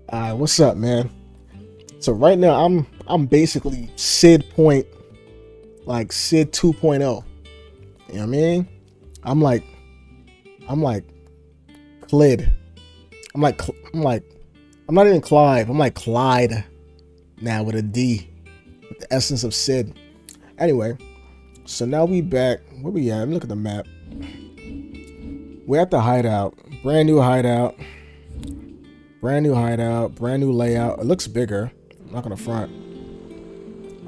What's up, man? So right now I'm basically Sid point, like Sid 2.0. You know what I mean? I'm like I'm like Clyd. I'm like I'm not even Clive. I'm like Clyde now with a D, with the essence of Sid. Anyway, so now we back. Where we at? Let me look at the map. We're at the hideout. Brand new hideout. Brand new hideout. Brand new layout. It looks bigger. I'm not gonna front.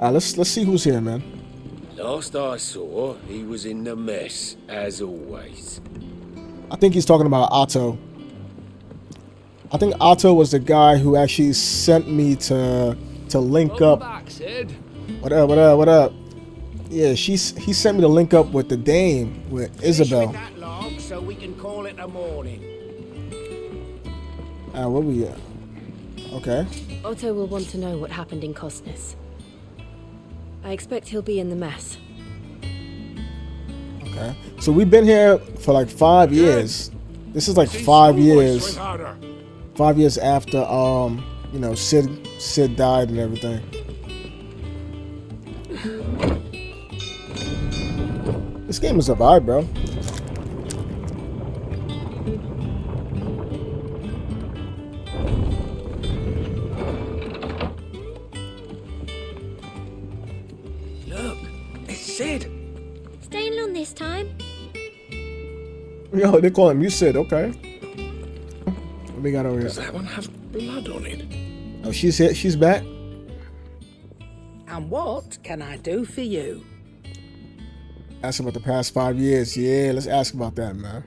Let's see who's here, man. Last I saw, he was in the mess, as always. I think he's talking about Otto. I think Otto was the guy who actually sent me to link Welcome up. back, Sid. What up? What up? What up? Yeah, he sent me to link up with the dame, with Finish with Isabel. that log so we can call it a morning. Where we at? Okay. Otto will want to know what happened in Cosnes. I expect he'll be in the mess. Okay. So we've been here for like 5 years. This is like 5 years. 5 years after Sid died and everything. This game is a vibe, bro. Look, it's Sid. Staying long this time? Yo, they call him you Sid, okay. What we got over here? Does that one have blood on it? Oh, she's here. She's back. And what can I do for you? Ask about the past 5 years. Yeah, let's ask about that, man.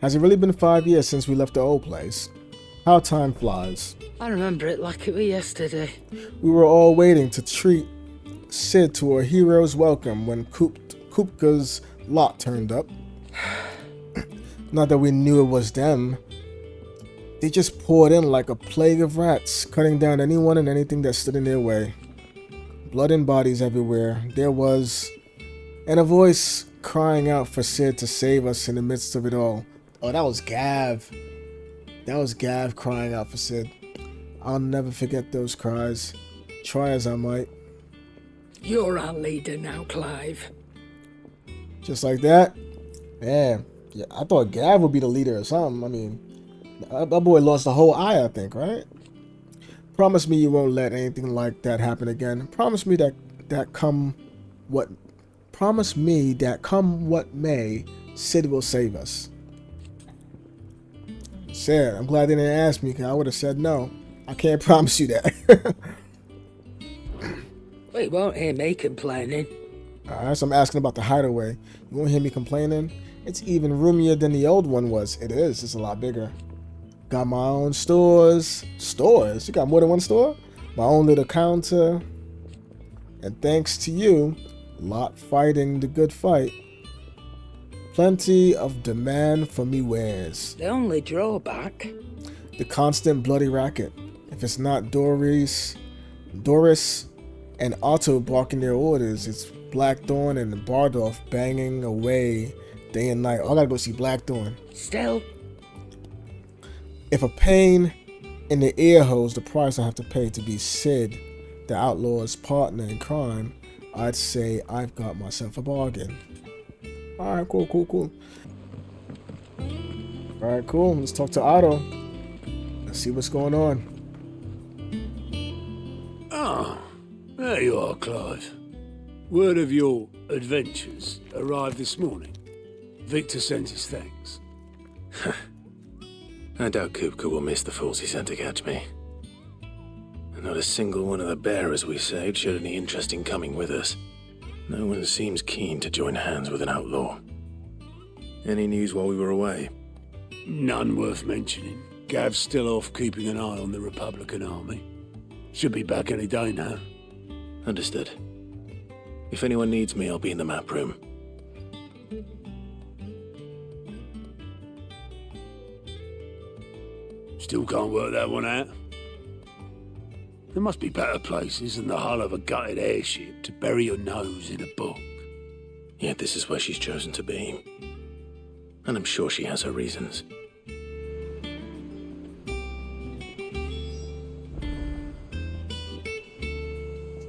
Has it really been 5 years since we left the old place? How time flies. I remember it like it was yesterday. We were all waiting to treat Sid to a hero's welcome when Kupka's lot turned up. Not that we knew it was them. They just poured in like a plague of rats, cutting down anyone and anything that stood in their way. Blood and bodies everywhere. There was, and a voice crying out for Sid to save us in the midst of it all. Oh, that was Gav. That was Gav crying out for Sid. I'll never forget those cries. Try as I might. You're our leader now, Clive. Just like that? Man, yeah, I thought Gav would be the leader or something. I mean, that boy lost the whole eye, I think, right? Promise me you won't let anything like that happen again. Promise me that come what may, Sid will save us. Sid, I'm glad they didn't ask me, because I would have said no. I can't promise you that. We won't hear me complaining. Alright, so I'm asking about the hideaway. You won't hear me complaining? It's even roomier than the old one was. It is. It's a lot bigger. Got my own stores. Stores? You got more than one store? My own little counter. And thanks to you, lot fighting the good fight. Plenty of demand for me wares. The only drawback. The constant bloody racket. If it's not Doris and Otto barking their orders, it's Blackthorn and Bardolph banging away day and night. Oh, I gotta go see Blackthorn. Still, If a pain in the ear holds the price I have to pay to be Sid, the outlaw's partner in crime, I'd say I've got myself a bargain. Alright, cool. Alright, cool. Let's talk to Otto. Let's see what's going on. Ah, there you are, Clive. Word of your adventures arrived this morning. Victor sent his thanks. I doubt Kupka will miss the fools he sent to catch me. And not a single one of the bearers we saved showed any interest in coming with us. No one seems keen to join hands with an outlaw. Any news while we were away? None worth mentioning. Gav's still off keeping an eye on the Republican army. Should be back any day now. Understood. If anyone needs me, I'll be in the map room. Still can't work that one out. There must be better places than the hull of a gutted airship to bury your nose in a book. Yet this is where she's chosen to be. And I'm sure she has her reasons.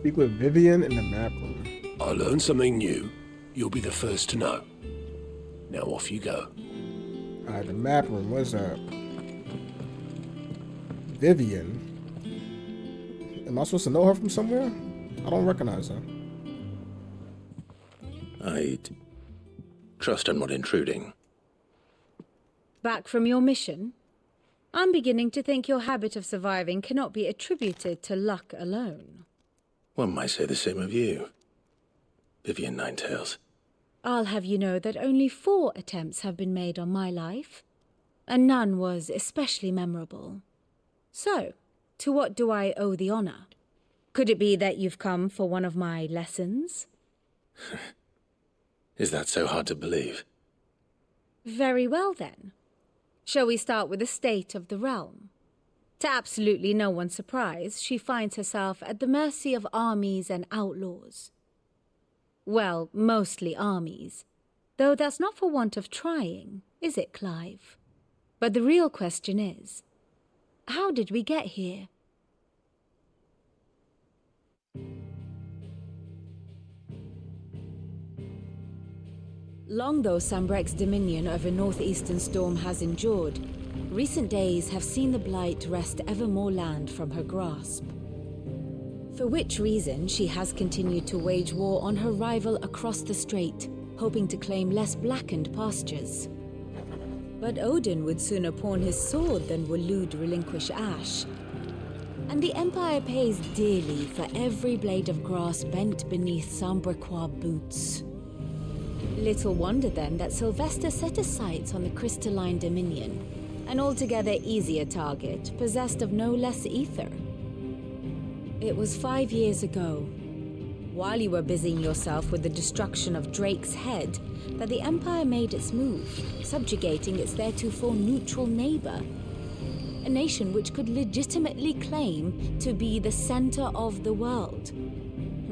Speak with Vivian in the map room. I learn something new, you'll be the first to know. Now off you go. Alright, the map room. What's that? Vivian. Am I supposed to know her from somewhere? I don't recognize her. I'd trust I'm not intruding. Back from your mission? I'm beginning to think your habit of surviving cannot be attributed to luck alone. One might say the same of you, Vivian Ninetails. I'll have you know that only 4 attempts have been made on my life, and none was especially memorable. So, to what do I owe the honor? Could it be that you've come for one of my lessons? Is that so hard to believe? Very well then. Shall we start with the state of the realm? To absolutely no one's surprise, she finds herself at the mercy of armies and outlaws. Well, mostly armies. Though that's not for want of trying, is it, Clive? But the real question is, how did we get here? Long though Sambrek's dominion over northeastern Storm has endured, recent days have seen the Blight wrest ever more land from her grasp. For which reason she has continued to wage war on her rival across the strait, hoping to claim less blackened pastures. But Odin would sooner pawn his sword than Waloed relinquish Ash. And the Empire pays dearly for every blade of grass bent beneath Sambrequois boots. Little wonder then that Sylvester set his sights on the crystalline dominion, an altogether easier target, possessed of no less ether. It was 5 years ago, while you were busying yourself with the destruction of Drake's head, that the Empire made its move, subjugating its theretofore neutral neighbor. A nation which could legitimately claim to be the center of the world.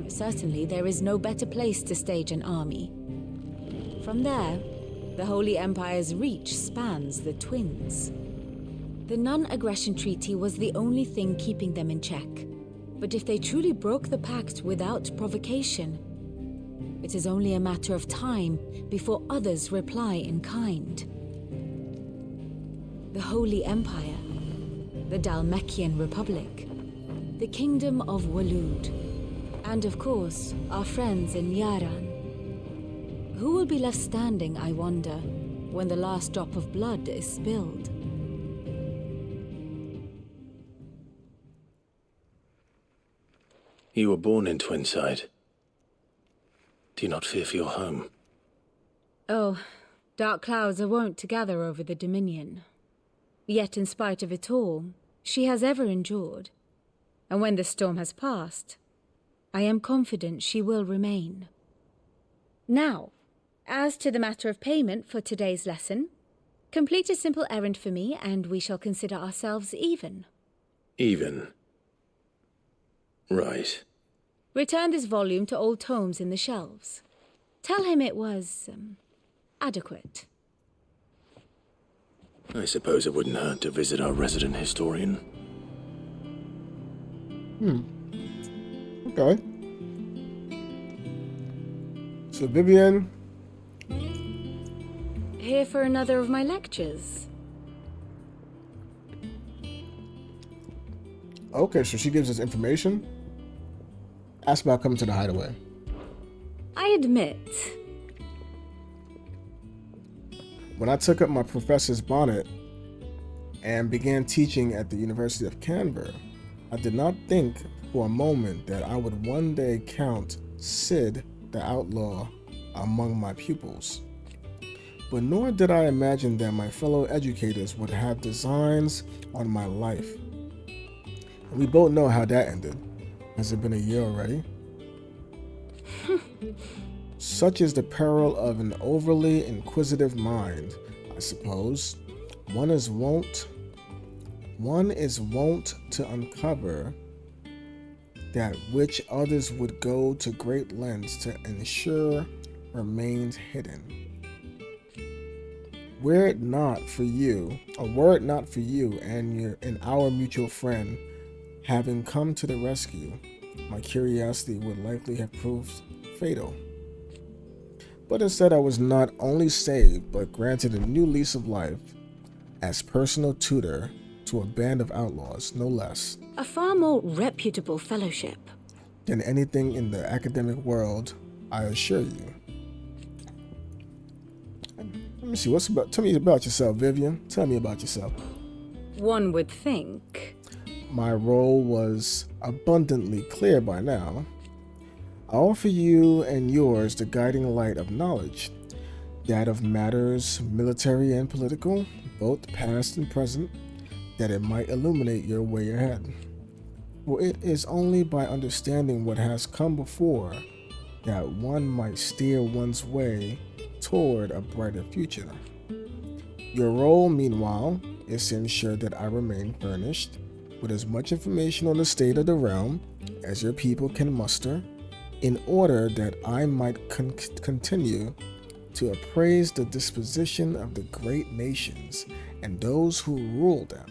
Certainly, there is no better place to stage an army. From there, the Holy Empire's reach spans the Twins. The non-aggression treaty was the only thing keeping them in check. But if they truly broke the pact without provocation, it is only a matter of time before others reply in kind. The Holy Empire, the Dhalmekian Republic, the Kingdom of Waloed, and of course, our friends in Yaran. Who will be left standing, I wonder, when the last drop of blood is spilled? You were born in Twinside. Do you not fear for your home? Oh, dark clouds are wont to gather over the Dominion. Yet in spite of it all, she has ever endured. And when the storm has passed, I am confident she will remain. Now, as to the matter of payment for today's lesson, complete a simple errand for me and we shall consider ourselves even. Even? Right. Return this volume to old tomes in the shelves. Tell him it was, adequate. I suppose it wouldn't hurt to visit our resident historian. Okay. So Vivian. Here for another of my lectures. Okay, so she gives us information. Ask about coming to the hideaway. I admit. When I took up my professor's bonnet and began teaching at the University of Canberra, I did not think for a moment that I would one day count Sid the Outlaw among my pupils. But nor did I imagine that my fellow educators would have designs on my life. And we both know how that ended. Has it been a year already? Such is the peril of an overly inquisitive mind, I suppose. One is wont to uncover that which others would go to great lengths to ensure remains hidden. Were it not for you and our mutual friend having come to the rescue, my curiosity would likely have proved fatal. But instead, I was not only saved, but granted a new lease of life as personal tutor to a band of outlaws, no less, A far more reputable fellowship. than anything in the academic world, I assure you. Let me see, tell me about yourself, Vivian. Tell me about yourself. One would think. My role was abundantly clear by now. I offer you and yours the guiding light of knowledge, that of matters military and political, both past and present, that it might illuminate your way ahead. For it is only by understanding what has come before that one might steer one's way toward a brighter future. Your role, meanwhile, is to ensure that I remain furnished with as much information on the state of the realm as your people can muster, in order that I might continue to appraise the disposition of the great nations and those who rule them.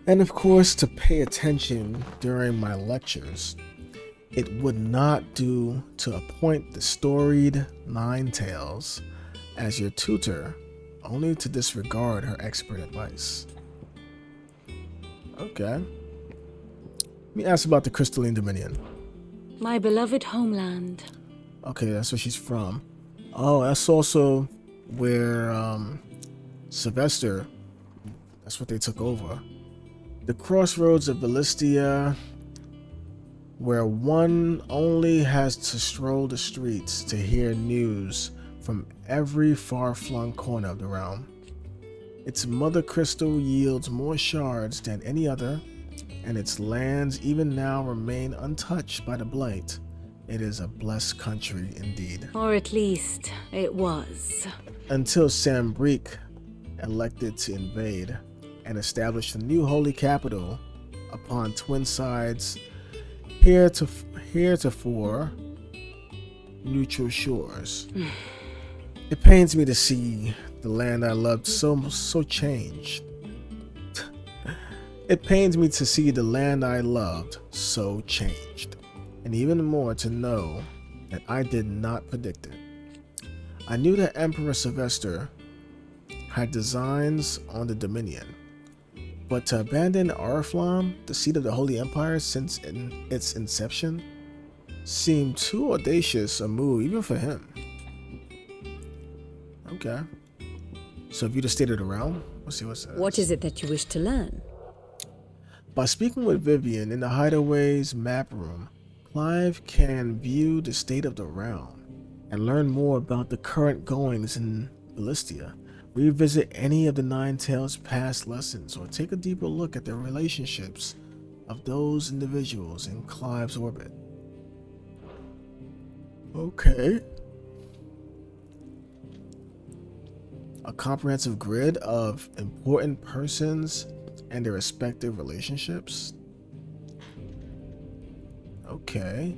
And of course, to pay attention during my lectures. It would not do to appoint the storied Nine Tails as your tutor, only to disregard her expert advice. Okay. Let me ask about the Crystalline Dominion. My beloved homeland. Okay, that's where she's from. Oh, that's also where Sylvester, that's what they took over. The crossroads of Bellistia, where one only has to stroll the streets to hear news from every far-flung corner of the realm. Its mother crystal yields more shards than any other, and its lands even now remain untouched by the blight. It is a blessed country indeed. Or at least it was. Until Sambrique elected to invade and establish a new holy capital upon twin sides heretofore neutral shores. It pains me to see the land I loved so changed. It pains me to see the land I loved so changed, and even more to know that I did not predict it. I knew that Emperor Sylvester had designs on the Dominion, but to abandon Arflam, the seat of the Holy Empire since its inception, seemed too audacious a move even for him. Okay. So if you just stated around, let's see what's that. What is it that you wish to learn? By speaking with Vivian in the Hideaway's map room, Clive can view the state of the realm and learn more about the current goings in Bellistia, revisit any of the Nine Tails' past lessons, or take a deeper look at the relationships of those individuals in Clive's orbit. Okay. A comprehensive grid of important persons and their respective relationships. Okay.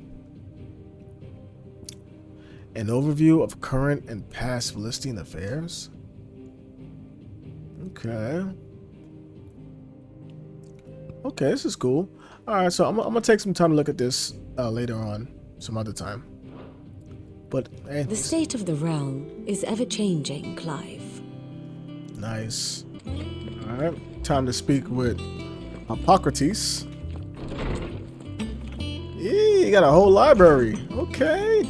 An overview of current and past Bellistian affairs. Okay. Okay, this is cool. Alright, so I'm gonna take some time to look at this later on, some other time. But hey, The state of the realm is ever changing, Clive. nice. Alright, time to speak with Hippocrates. Yeah, you got a whole library. Okay.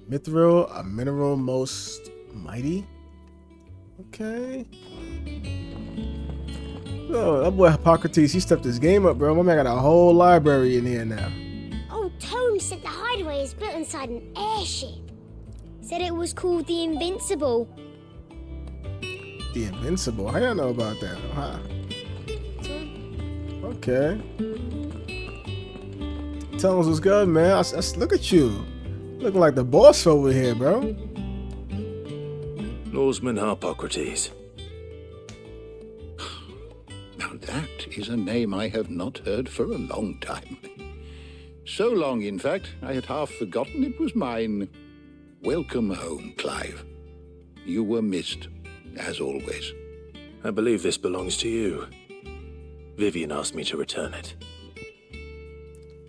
Mithril, a mineral most mighty. Okay. Oh, that boy Hippocrates, he stepped his game up, bro. My man got a whole library in here now. Old Tome said the hideaway is built inside an airship. Said it was called the Invincible. The Invincible. How y'all know about that? Huh? Okay. Tell us what's good, man. Look at you. Looking like the boss over here, bro. Norseman Hippocrates. Now that is a name I have not heard for a long time. So long, in fact, I had half forgotten it was mine. Welcome home, Clive. You were missed, as always. I believe this belongs to you. Vivian asked me to return it.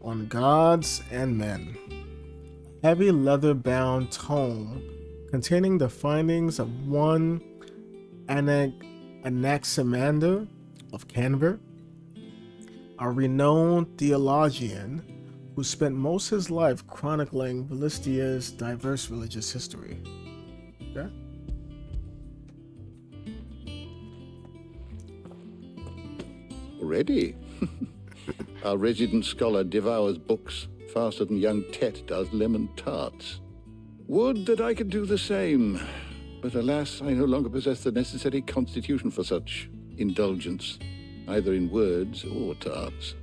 On Gods and Men. Heavy leather-bound tome containing the findings of one Anaximander of Canver, a renowned theologian who spent most of his life chronicling Valistia's diverse religious history. Okay? Ready? Our resident scholar devours books faster than young Tet does lemon tarts. Would that I could do the same, but alas, I no longer possess the necessary constitution for such indulgence, either in words or tarts.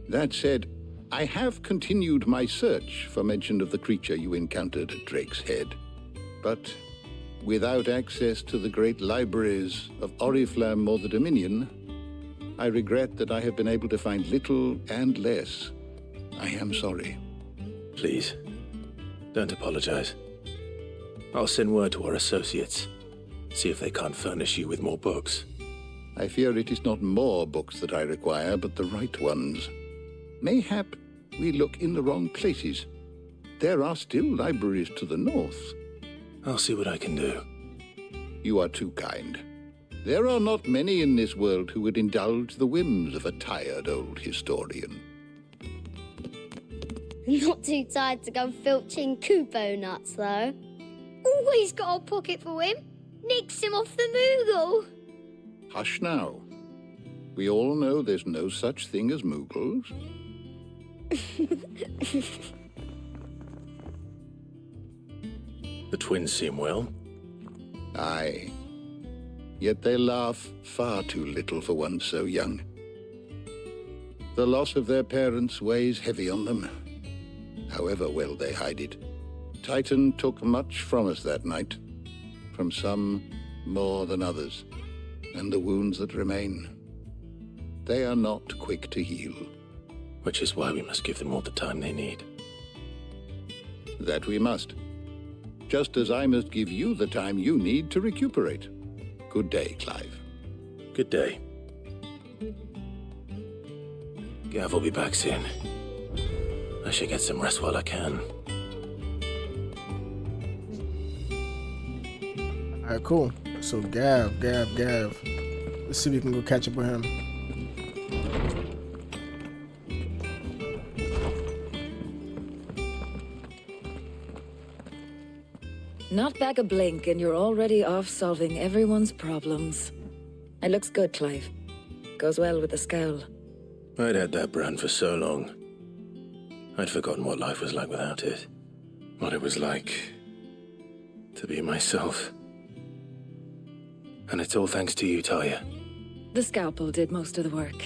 That said, I have continued my search for mention of the creature you encountered at Drake's Head, but without access to the great libraries of Oriflamme or the Dominion, I regret that I have been able to find little and less. I am sorry. Please, don't apologize. I'll send word to our associates. See if they can't furnish you with more books. I fear it is not more books that I require, but the right ones. Mayhap we look in the wrong places. There are still libraries to the north. I'll see what I can do. You are too kind. There are not many in this world who would indulge the whims of a tired old historian. Not too tired to go filching Kupo nuts, though. Always got a pocket for him. Nicks him off the Moogle. Hush now. We all know there's no such thing as Moogles. The twins seem well. Aye. Yet they laugh far too little for one so young. The loss of their parents weighs heavy on them, however well they hide it. Titan took much from us that night, from some more than others, and the wounds that remain, they are not quick to heal. Which is why we must give them all the time they need. That we must. Just as I must give you the time you need to recuperate. Good day, Clive. Good day. Gav will be back soon. I should get some rest while I can. Alright, cool. So Gav. Let's see if we can go catch up with him. Not back a blink and you're already off solving everyone's problems. It looks good, Clive. Goes well with the scowl. I'd had that brand for so long. I'd forgotten what life was like without it. What it was like to be myself. And it's all thanks to you, Talia. The scalpel did most of the work.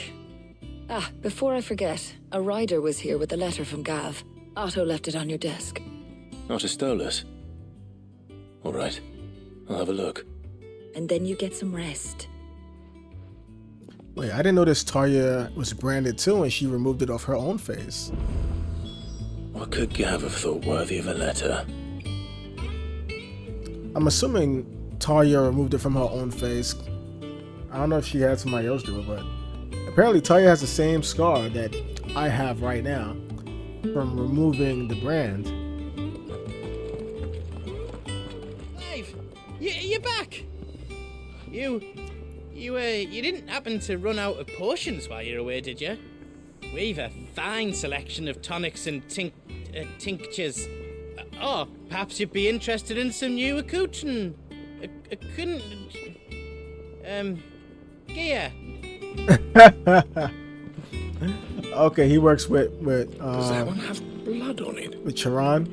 Ah, before I forget, a rider was here with a letter from Gav. Otto left it on your desk. Not a Stolas. All right, I'll have a look. And then you get some rest. Wait, I didn't notice Tarya was branded too and she removed it off her own face. What could Gav have thought worthy of a letter? I'm assuming Tarya removed it from her own face. I don't know if she had somebody else do it, but apparently Tarya has the same scar that I have right now from removing the brand. Clive, you're back. You didn't happen to run out of potions while you're away, did you? We've a fine selection of tonics and tinctures. Oh, perhaps you'd be interested in some new accoutrement. Gear. Okay, he works with Does that one have blood on it? with Charon.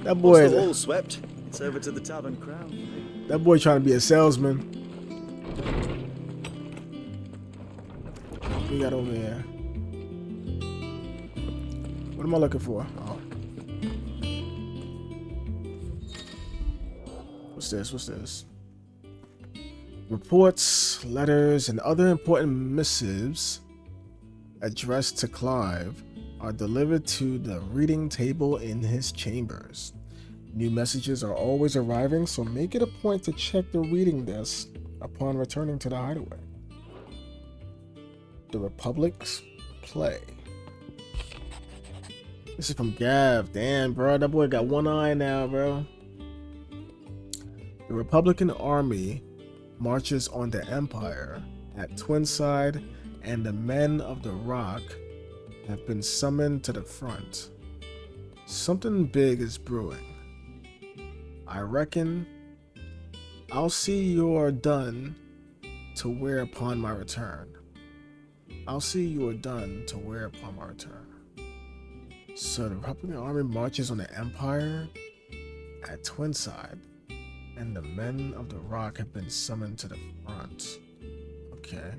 That boy, Once the wall's swept, it's over to the Tavern Crown. that boy trying to be a salesman. What we got over here? What am I looking for? Oh. What's this? Reports, letters, and other important missives addressed to Clive are delivered to the reading table in his chambers. New messages are always arriving, so make it a point to check the reading desk upon returning to the hideaway. The Republic's play. This is from Gav. Damn, bro. That boy got one eye now, bro. The Republican army marches on the Empire at Twinside, and the men of the Rock have been summoned to the front. Something big is brewing. I reckon I'll see you're done to wear upon my return. I'll see you are done to wear upon my return. So the Republican army marches on the Empire at Twinside, and the men of the Rock have been summoned to the front. Okay.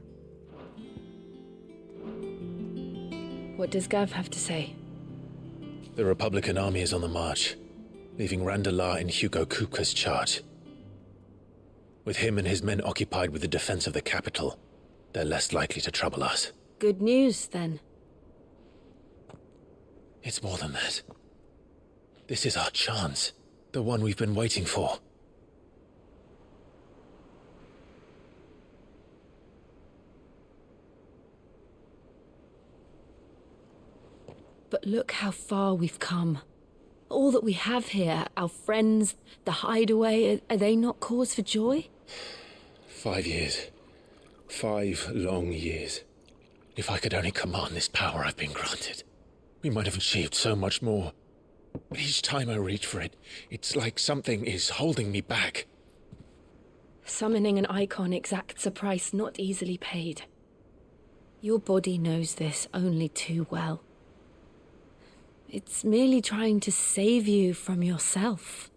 What does Gav have to say? The Republican army is on the march, leaving Randalar in Hugo Kupka's charge. With him and his men occupied with the defense of the capital, they're less likely to trouble us. Good news, then. It's more than that. This is our chance, the one we've been waiting for. But look how far we've come. All that we have here, our friends, the hideaway, are they not cause for joy? 5 years. 5 long years. If I could only command this power I've been granted, we might have achieved so much more. But each time I reach for it, it's like something is holding me back. Summoning an icon exacts a price not easily paid. Your body knows this only too well. It's merely trying to save you from yourself.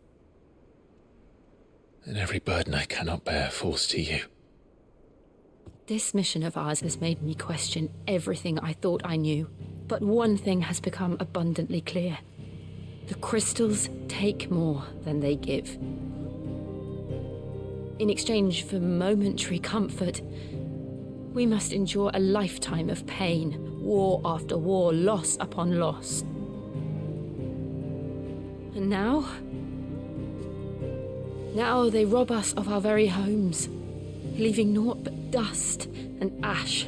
And every burden I cannot bear falls to you. This mission of ours has made me question everything I thought I knew. But one thing has become abundantly clear. The crystals take more than they give. In exchange for momentary comfort, we must endure a lifetime of pain, war after war, loss upon loss. And now they rob us of our very homes, leaving naught but dust and ash.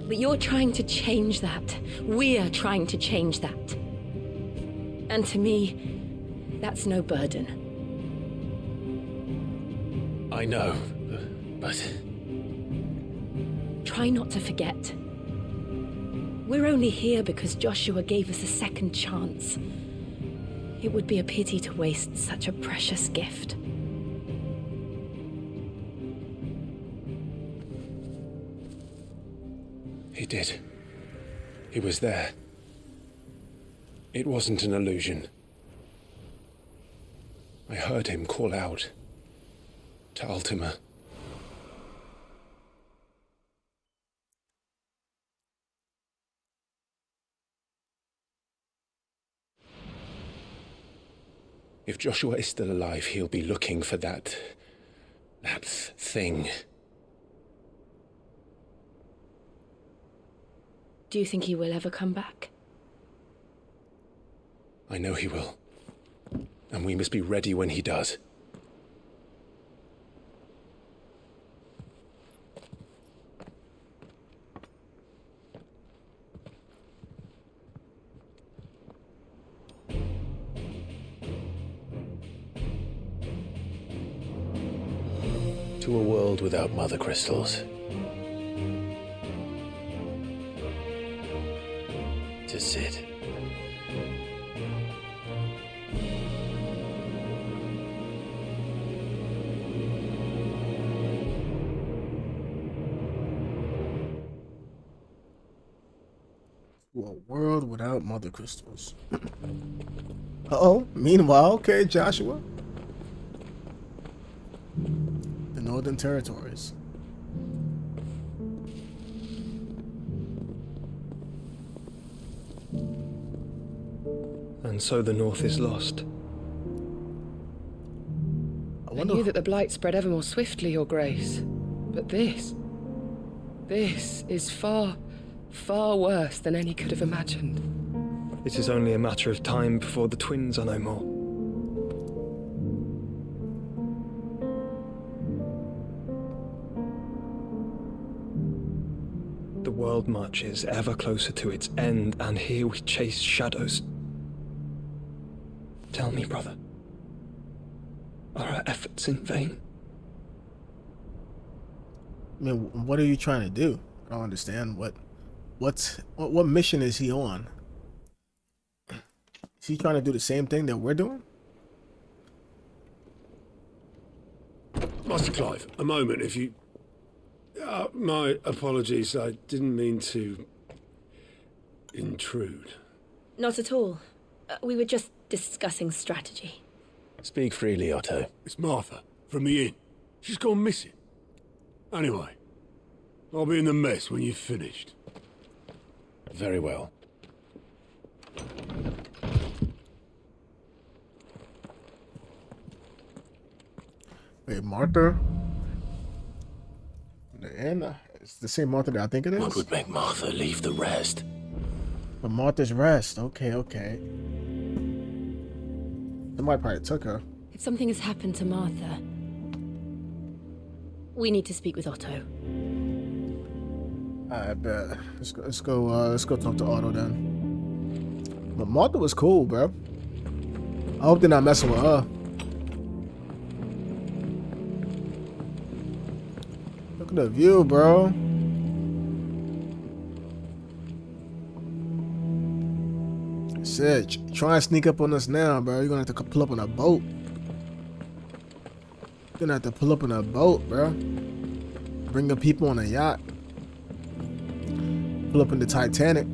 But you're trying to change that. We're trying to change that. And to me, that's no burden. I know, but... Try not to forget. We're only here because Joshua gave us a second chance. It would be a pity to waste such a precious gift. He did. He was there. It wasn't an illusion. I heard him call out to Ultima. If Joshua is still alive, he'll be looking for that thing. Do you think he will ever come back? I know he will. And we must be ready when he does. To a world without mother crystals. To Sid. To a world without mother crystals. Uh-oh. Meanwhile, okay, Joshua. The Northern Territories. And so the North is lost. I knew that the Blight spread ever more swiftly, Your Grace. But this is far, far worse than any could have imagined. It is only a matter of time before the twins are no more. wild march is ever closer to its end, and here we chase shadows. Tell me, brother, are our efforts in vain? I mean, what are you trying to do? I don't understand. What mission is he on? Is he trying to do the same thing that we're doing? Master Clive, a moment, if you... my apologies, I didn't mean to... intrude. Not at all. We were just discussing strategy. Speak freely, Otto. It's Martha, from the inn. She's gone missing. Anyway, I'll be in the mess when you've finished. Very well. Wait, Martha? And it's the same Martha that I think it is? What would make Martha leave the rest? But Martha's rest. Okay. Somebody probably took her. If something has happened to Martha, we need to speak with Otto. I bet. Let's go talk to Otto then. But Martha was cool, bro. I hope they're not messing with her. Look at the view, bro. Said, try and sneak up on us now, bro. You're gonna have to pull up on a boat. You're gonna have to pull up on a boat, bro. Bring the people on a yacht. Pull up in the Titanic.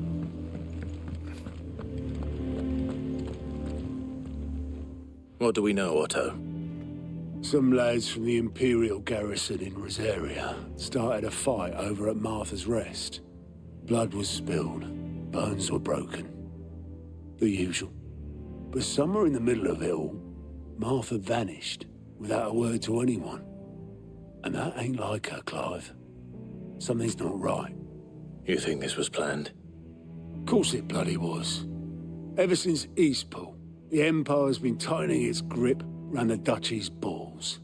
What do we know, Otto? Some lads from the Imperial garrison in Rosaria started a fight over at Martha's Rest. Blood was spilled, bones were broken. The usual. But somewhere in the middle of it all, Martha vanished without a word to anyone. And that ain't like her, Clive. Something's not right. You think this was planned? Of course it bloody was. Ever since Eastpool, the Empire's been tightening its grip round the Duchy's balls.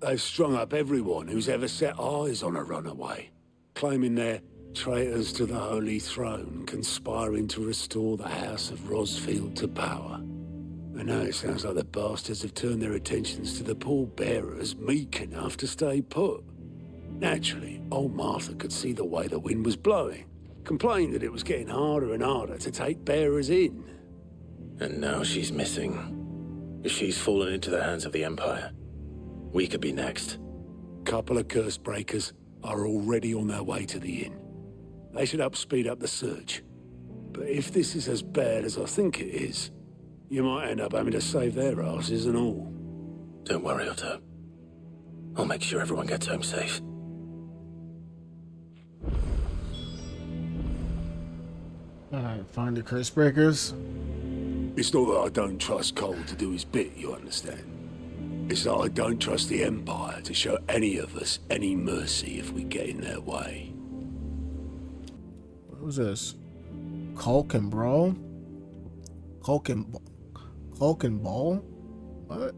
They've strung up everyone who's ever set eyes on a runaway, claiming they're traitors to the Holy Throne, conspiring to restore the House of Rosfield to power. And now it sounds like the bastards have turned their attentions to the pallbearers meek enough to stay put. Naturally, old Martha could see the way the wind was blowing, complained that it was getting harder and harder to take bearers in. And now she's missing. If she's fallen into the hands of the Empire, we could be next. Couple of curse breakers are already on their way to the inn. They should speed up the search. But if this is as bad as I think it is, you might end up having to save their asses and all. Don't worry, Otto. I'll make sure everyone gets home safe. Alright, find the curse breakers. It's not that I don't trust Cole to do his bit, you understand? It's that I don't trust the Empire to show any of us any mercy if we get in their way. What was this? Culk and Brawl? Culk and Ball? What?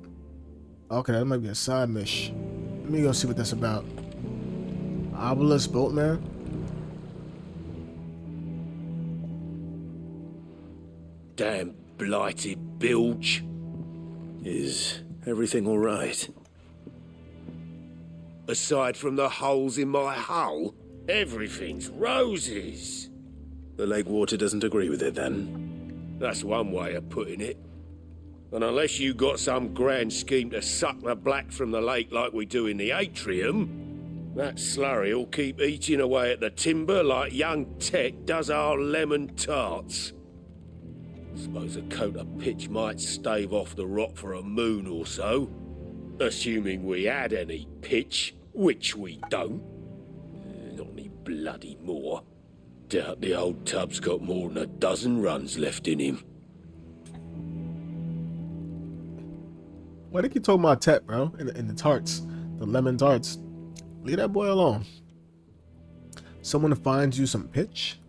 Okay, that might be a side mission. Let me go see what that's about. Obelisk Boatman? Damn blighted bilge. Is everything all right? Aside from the holes in my hull, everything's roses. The lake water doesn't agree with it, then? That's one way of putting it. And unless you got some grand scheme to suck the black from the lake like we do in the atrium, that slurry'll keep eating away at the timber like young Tech does our lemon tarts. Suppose a coat of pitch might stave off the rot for a moon or so, assuming we had any pitch, which we don't. Not any bloody more. Doubt the old tub's got more than a dozen runs left in him. Why they keep talking about Tet, bro? In the tarts, the lemon tarts. Leave that boy alone. Someone finds you some pitch?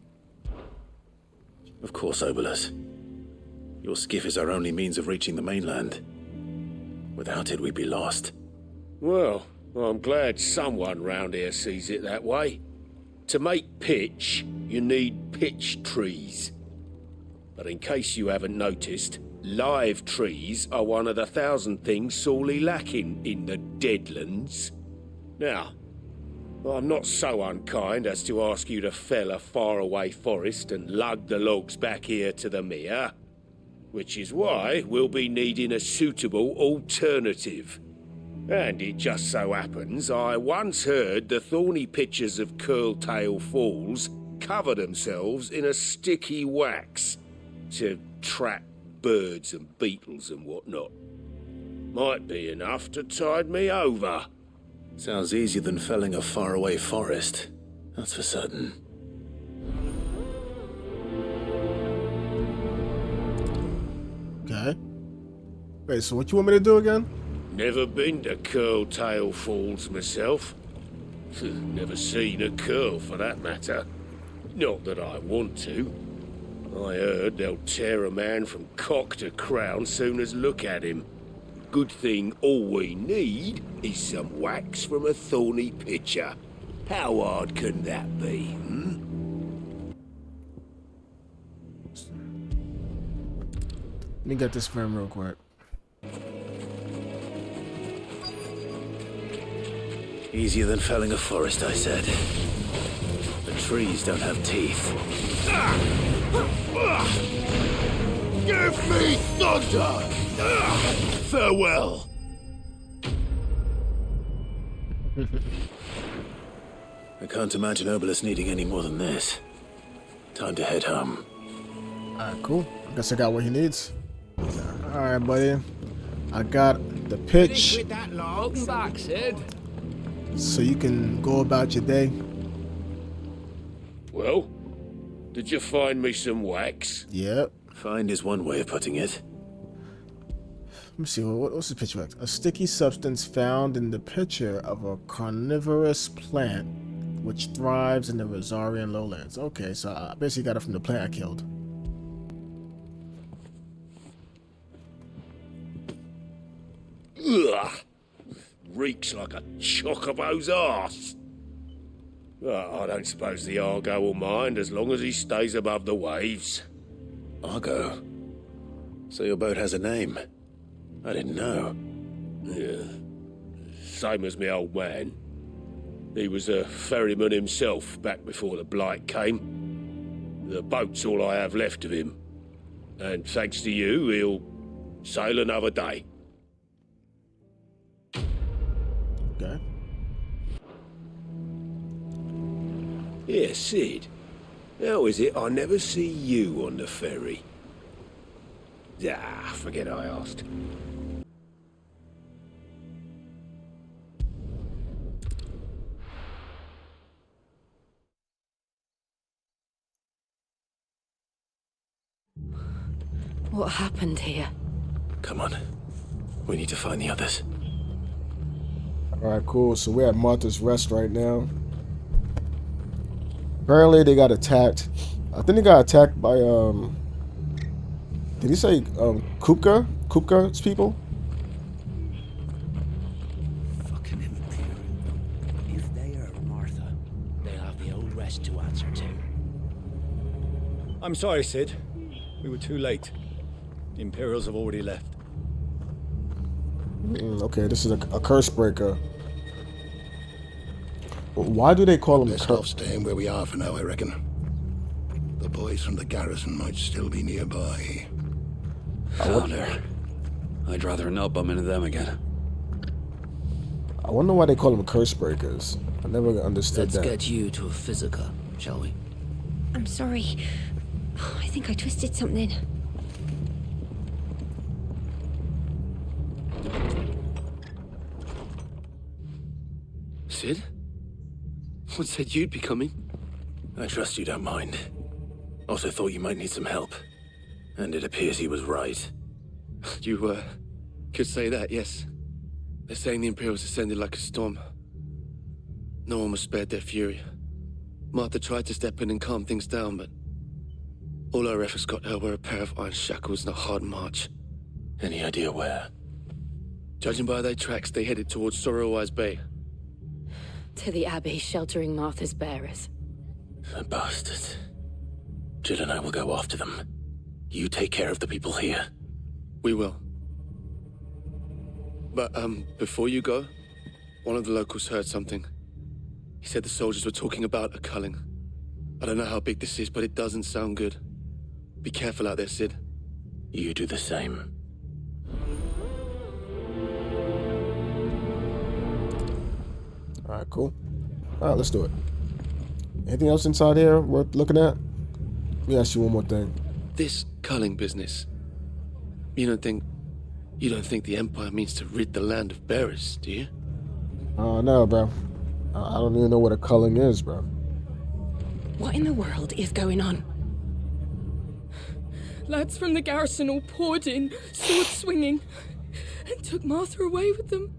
Of course, Obolus. Your skiff is our only means of reaching the mainland. Without it, we'd be lost. Well, I'm glad someone round here sees it that way. to make pitch, you need pitch trees. But in case you haven't noticed, live trees are one of the 1,000 things sorely lacking in the Deadlands. Now, I'm not so unkind as to ask you to fell a faraway forest and lug the logs back here to the mere, which is why we'll be needing a suitable alternative. And it just so happens I once heard the thorny pitchers of Curltail Falls cover themselves in a sticky wax to trap birds and beetles and whatnot. Might be enough to tide me over. Sounds easier than felling a faraway forest. That's for certain. Okay. Wait, so what you want me to do again? Never been to Curltail Falls myself. Never seen a curl for that matter. Not that I want to. I heard they'll tear a man from cock to crown soon as look at him. Good thing all we need is some wax from a thorny pitcher. How hard can that be, Let me get this film real quick. Easier than felling a forest, I said. The trees don't have teeth. Give me thunder! Farewell! I can't imagine Obelisk needing any more than this. Time to head home. Alright, cool. I guess I got what he needs. Alright, buddy. I got the pitch. With that log. Welcome back, Sid. So you can go about your day. Well, did you find me some wax? Yep. Find is one way of putting it. Let me see, what's the pitch wax? A sticky substance found in the pitcher of a carnivorous plant which thrives in the Rosarian lowlands. Okay, so I basically got it from the plant I killed. Ugh! Reeks like a chocobo's arse. I don't suppose the Argo will mind as long as he stays above the waves. Argo? So your boat has a name? I didn't know. Yeah. Same as me old man. He was a ferryman himself back before the Blight came. The boat's all I have left of him. And thanks to you, he'll sail another day. Okay. Yeah, Sid. How is it I never see you on the ferry? Ah, forget I asked. What happened here? Come on. We need to find the others. Alright, cool. So we're at Martha's Rest right now. Apparently they got attacked. I think they got attacked by, did he say, Kupka? Kupka's people? Fucking Imperial. If they are Martha, they'll have the old rest to answer to. I'm sorry, Sid. We were too late. The Imperials have already left. Okay, this is a curse breaker. Why do they call him Best off staying where we are for now, I reckon. The boys from the garrison might still be nearby. Founder. I'd rather not bump into them again. I wonder why they call them curse breakers. I never understood that. Let's get you to a physica, shall we? I'm sorry. I think I twisted something. Sid? What said you'd be coming? I trust you don't mind. Also thought you might need some help. And it appears he was right. You, could say that, yes. They're saying the Imperials ascended like a storm. No one was spared their fury. Martha tried to step in and calm things down, but all our efforts got her were a pair of iron shackles and a hard march. Any idea where? Judging by their tracks, they headed towards Sorrowwise Bay. To the Abbey sheltering Martha's bearers. The bastards. Jill and I will go after them. You take care of the people here. We will. But, before you go, one of the locals heard something. He said the soldiers were talking about a culling. I don't know how big this is, but it doesn't sound good. Be careful out there, Sid. You do the same. Alright, cool. Alright, let's do it. Anything else inside here worth looking at? Let me ask you one more thing. This culling business. You don't think the Empire means to rid the land of bearers, do you? Oh, no, bro. I don't even know what a culling is, bro. What in the world is going on? Lads from the garrison all poured in, sword swinging, and took Martha away with them.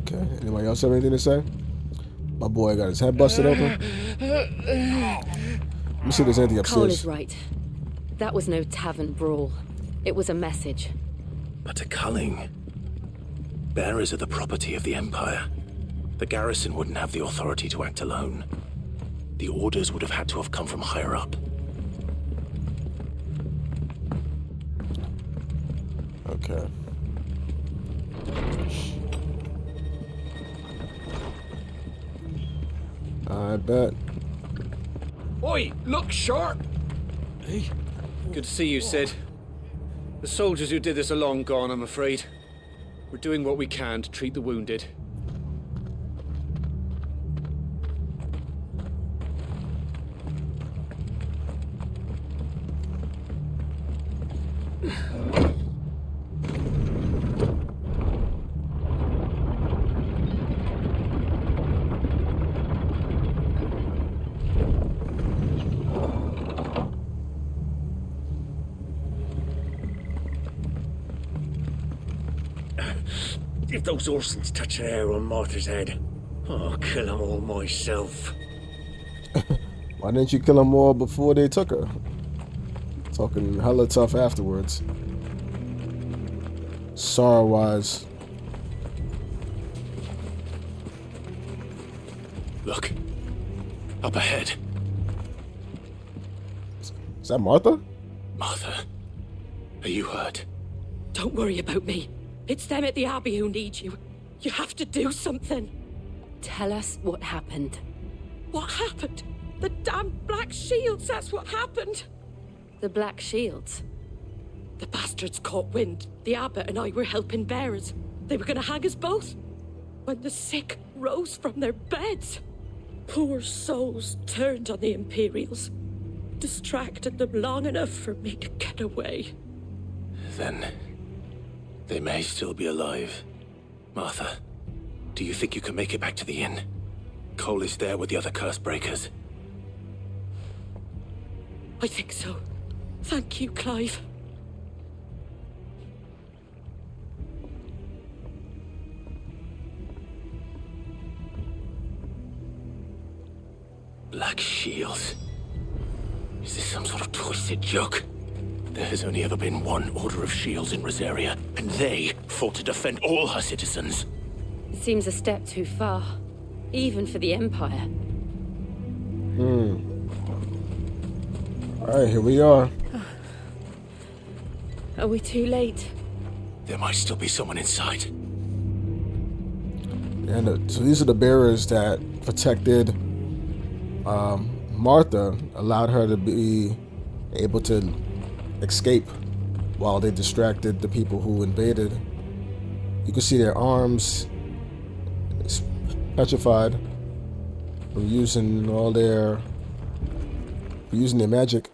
Okay, anybody else have anything to say? My boy got his head busted open. Let me see if there's anything upstairs. Cole is right. That was no tavern brawl. It was a message. But a culling. Bearers are the property of the Empire. The garrison wouldn't have the authority to act alone. The orders would have had to have come from higher up. Okay. I bet. Oi, look sharp! Hey. Good to see you, Sid. The soldiers who did this are long gone, I'm afraid. We're doing what we can to treat the wounded. If those Orsons touch an hair on Martha's head, I'll kill them all myself. Why didn't you kill them all before they took her? Talking hella tough afterwards. Sorrow-wise. Look. Up ahead. Is that Martha? Martha, are you hurt? Don't worry about me. It's them at the Abbey who need you. You have to do something. Tell us what happened. What happened? The damn Black Shields, that's what happened. The Black Shields? The bastards caught wind. The abbot and I were helping bearers. They were gonna hang us both. When the sick rose from their beds, poor souls turned on the Imperials. Distracted them long enough for me to get away. Then they may still be alive. Martha, do you think you can make it back to the inn? Cole is there with the other curse breakers. I think so. Thank you, Clive. Black Shields. Is this some sort of twisted joke? There has only ever been one Order of Shields in Rosaria, and they fought to defend all her citizens. It seems a step too far, even for the Empire. Alright, here we are. Are we too late? There might still be someone inside. And so these are the bearers that protected Martha, allowed her to be able to escape while they distracted the people who invaded. You can see their arms. It's petrified from using their magic.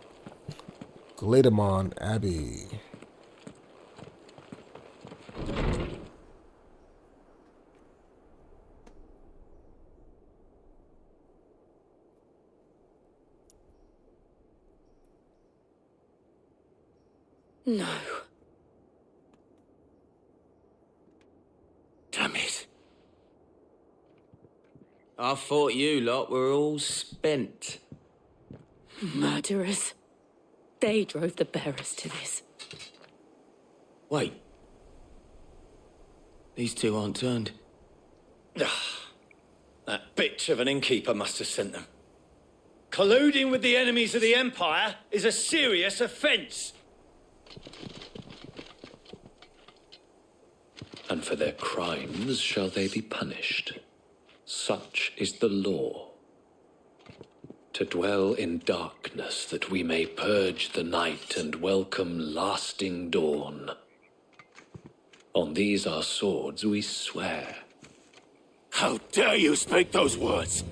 Gladamon Abbey. No. Damn it. I thought you lot were all spent. Murderers. They drove the bearers to this. Wait. These two aren't turned. That bitch of an innkeeper must have sent them. Colluding with the enemies of the Empire is a serious offence. And for their crimes shall they be punished. Such is the law. To dwell in darkness that we may purge the night and welcome lasting dawn. On these our swords we swear. How dare you speak those words?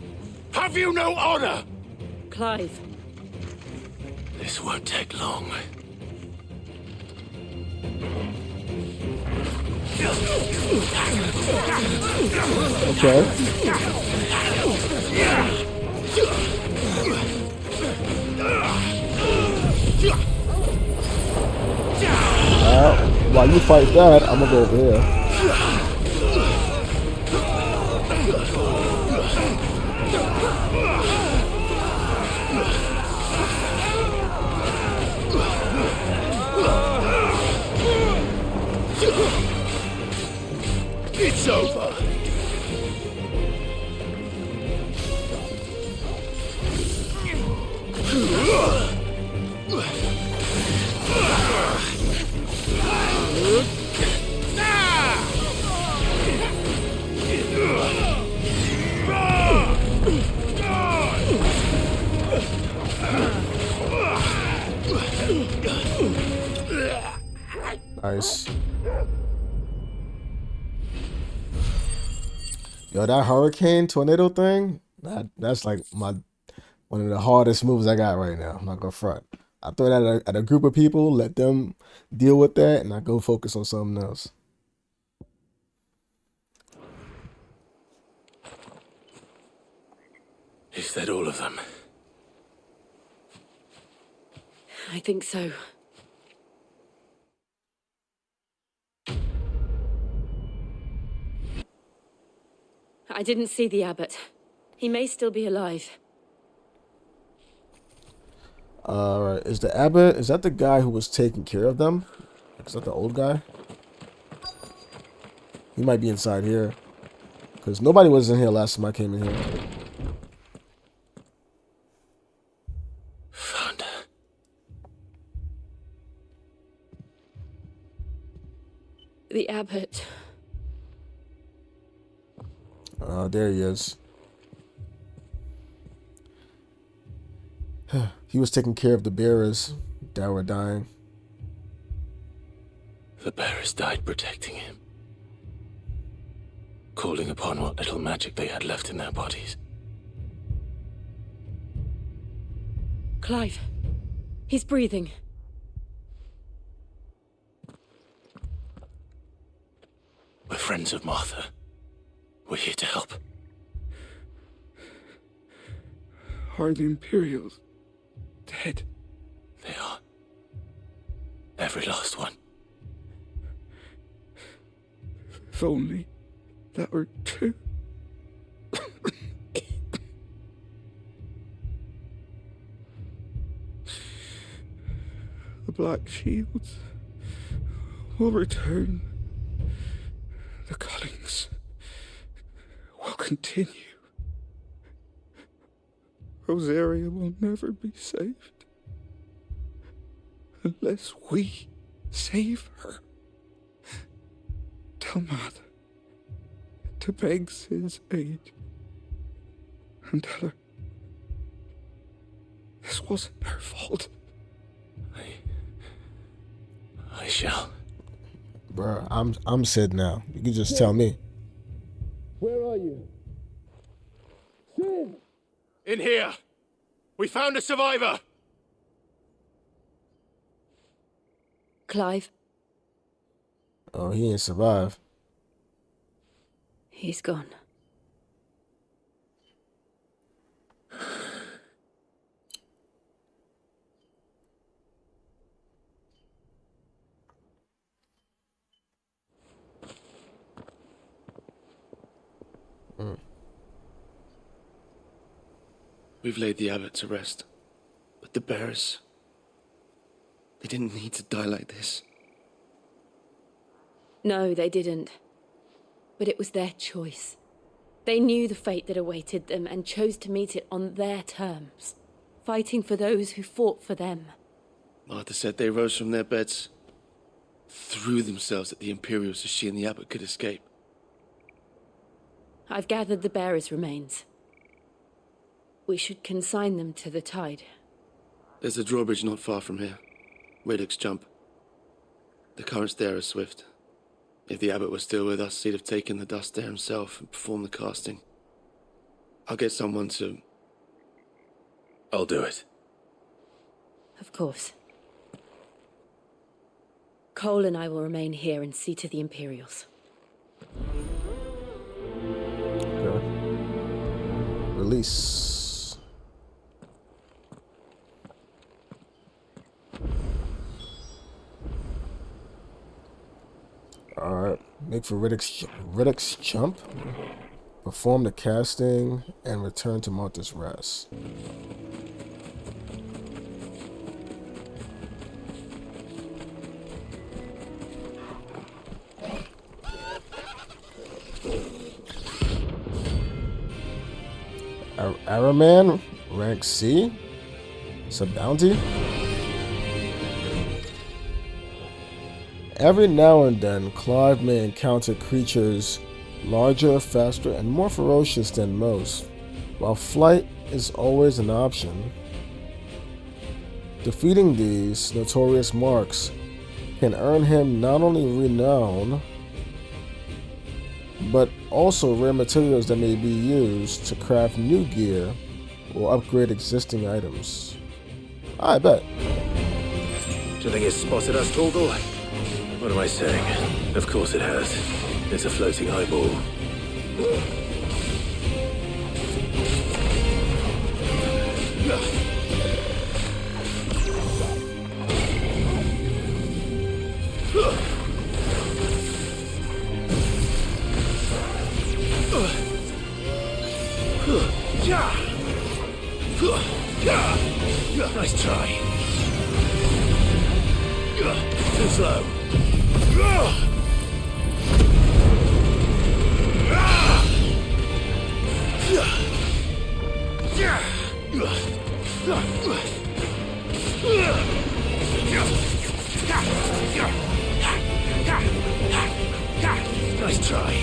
Have you no honor? Clive. This won't take long. Okay. While you fight that, I'm gonna go over here. It's over. Nice. Yo, that hurricane tornado thing, that's like one of the hardest moves I got right now. I'm not gonna front. I throw that at a group of people, let them deal with that, and I go focus on something else. Is that all of them? I think so. I didn't see the abbot. He may still be alive. Alright, is the abbot, is that the guy who was taking care of them? Is that the old guy? He might be inside here. Because nobody was in here last time I came in here. Found her. The abbot. Oh, there he is. He was taking care of the bearers that were dying. The bearers died protecting him. Calling upon what little magic they had left in their bodies. Clive. He's breathing. We're friends of Martha. We're here to help. Are the Imperials dead? They are. Every last one. If only that were true. The Black Shields will return. The cullings will continue. Rosaria will never be saved unless we save her. Tell Mother to beg Sid's aid and tell her this wasn't her fault. I shall. Bruh, I'm Sid now. You can just tell me. Where are you? Sid! In here. We found a survivor. Clive. Oh, he ain't survive. He's gone. We've laid the abbot to rest, but the bearers, they didn't need to die like this. No, they didn't. But it was their choice. They knew the fate that awaited them and chose to meet it on their terms, fighting for those who fought for them. Martha said they rose from their beds, threw themselves at the Imperials so she and the abbot could escape. I've gathered the bearers' remains. We should consign them to the tide. There's a drawbridge not far from here. Riddick's Jump. The currents there are swift. If the abbot was still with us, he'd have taken the dust there himself and performed the casting. I'll get someone to... I'll do it. Of course. Cole and I will remain here and see to the Imperials. Okay. Release. Alright, make for Riddick's Jump, perform the casting, and return to Martha's Rest. Araman, rank C? It's a bounty? Every now and then, Clive may encounter creatures larger, faster, and more ferocious than most. While flight is always an option, defeating these notorious marks can earn him not only renown, but also rare materials that may be used to craft new gear or upgrade existing items. I bet. Do you think it's spotted us, Torgal? What am I saying? Of course it has. It's a floating eyeball. Nice try. Too slow. Nice try.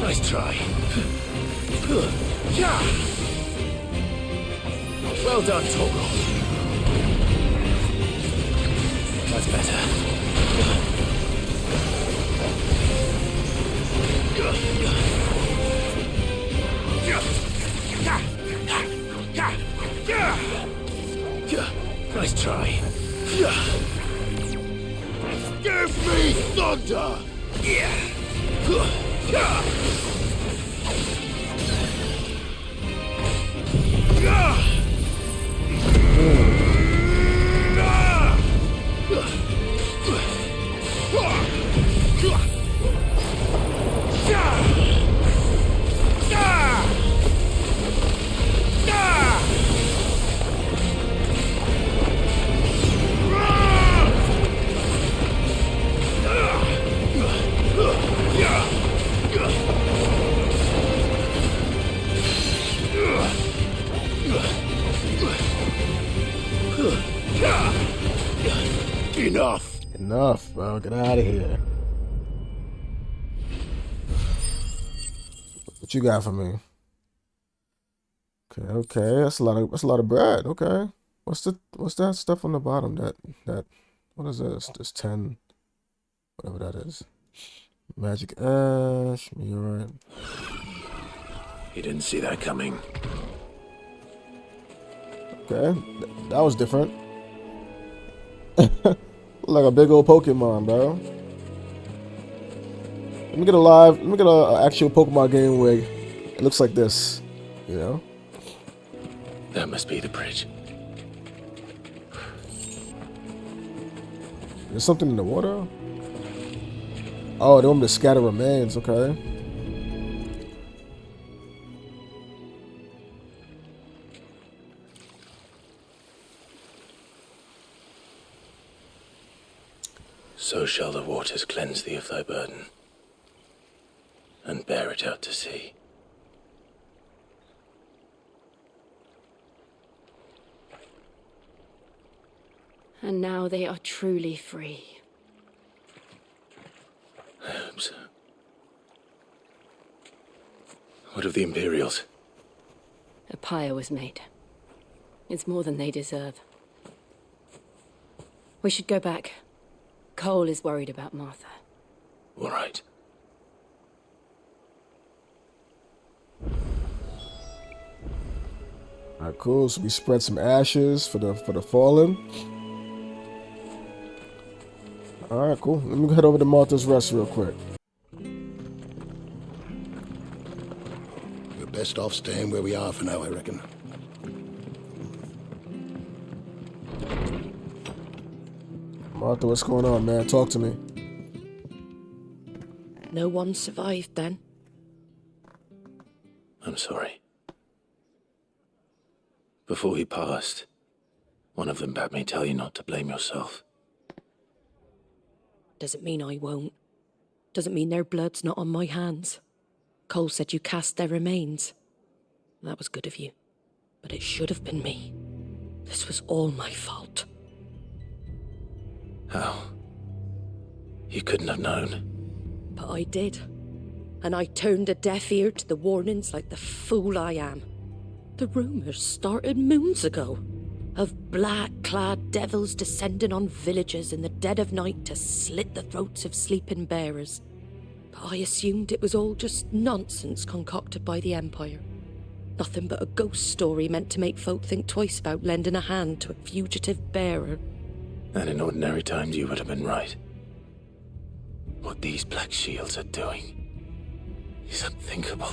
Nice try. Well done, Torgal. That's better. Nice try. Give me thunder! Enough. Enough, bro. Get out of here. What you got for me? Okay. That's a lot of bread. Okay. What's that stuff on the bottom? That what is this? This 10, whatever that is. Magic ash. You're right. You didn't see that coming. Okay, that was different. Like a big old Pokemon, bro. Let me get a actual Pokemon game where it looks like this, you know? That must be the bridge. There's something in the water? Oh, they want me to scatter remains, okay. So shall the waters cleanse thee of thy burden, and bear it out to sea. And now they are truly free. I hope so. What of the Imperials? A pyre was made. It's more than they deserve. We should go back. Cole is worried about Martha. All right. Alright, cool. So we spread some ashes for the fallen. Alright, cool. Let me head over to Martha's Rest real quick. We're best off staying where we are for now, I reckon. Martha, what's going on, man? Talk to me. No one survived then. I'm sorry. Before he passed, one of them bade me tell you not to blame yourself. Doesn't mean I won't. Doesn't mean their blood's not on my hands. Cole said you cast their remains. That was good of you. But it should have been me. This was all my fault. How? You couldn't have known. But I did. And I turned a deaf ear to the warnings like the fool I am. The rumours started moons ago. Of black-clad devils descending on villages in the dead of night to slit the throats of sleeping bearers. But I assumed it was all just nonsense concocted by the Empire. Nothing but a ghost story meant to make folk think twice about lending a hand to a fugitive bearer. And in ordinary times you would have been right. What these Black Shields are doing is unthinkable.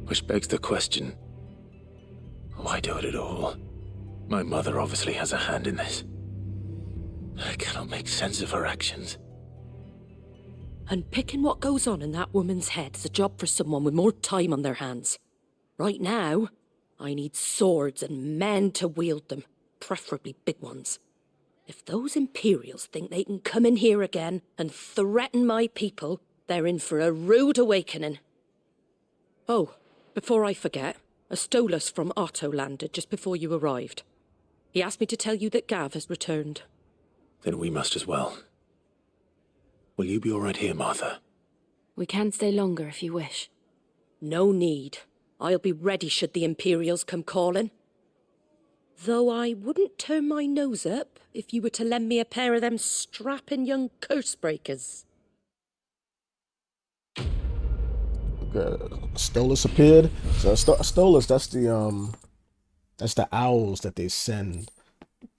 Which begs the question, why do it at all? My mother obviously has a hand in this. I cannot make sense of her actions. And picking what goes on in that woman's head is a job for someone with more time on their hands. Right now, I need swords and men to wield them, preferably big ones. If those Imperials think they can come in here again and threaten my people, they're in for a rude awakening. Oh, before I forget, a Stolas from Otto landed just before you arrived. He asked me to tell you that Gav has returned. Then we must as well. Will you be all right here, Martha? We can stay longer if you wish. No need. I'll be ready should the Imperials come calling. Though I wouldn't turn my nose up if you were to lend me a pair of them strapping young curse-breakers. Okay. Stolas appeared. So Stolas, that's the owls that they send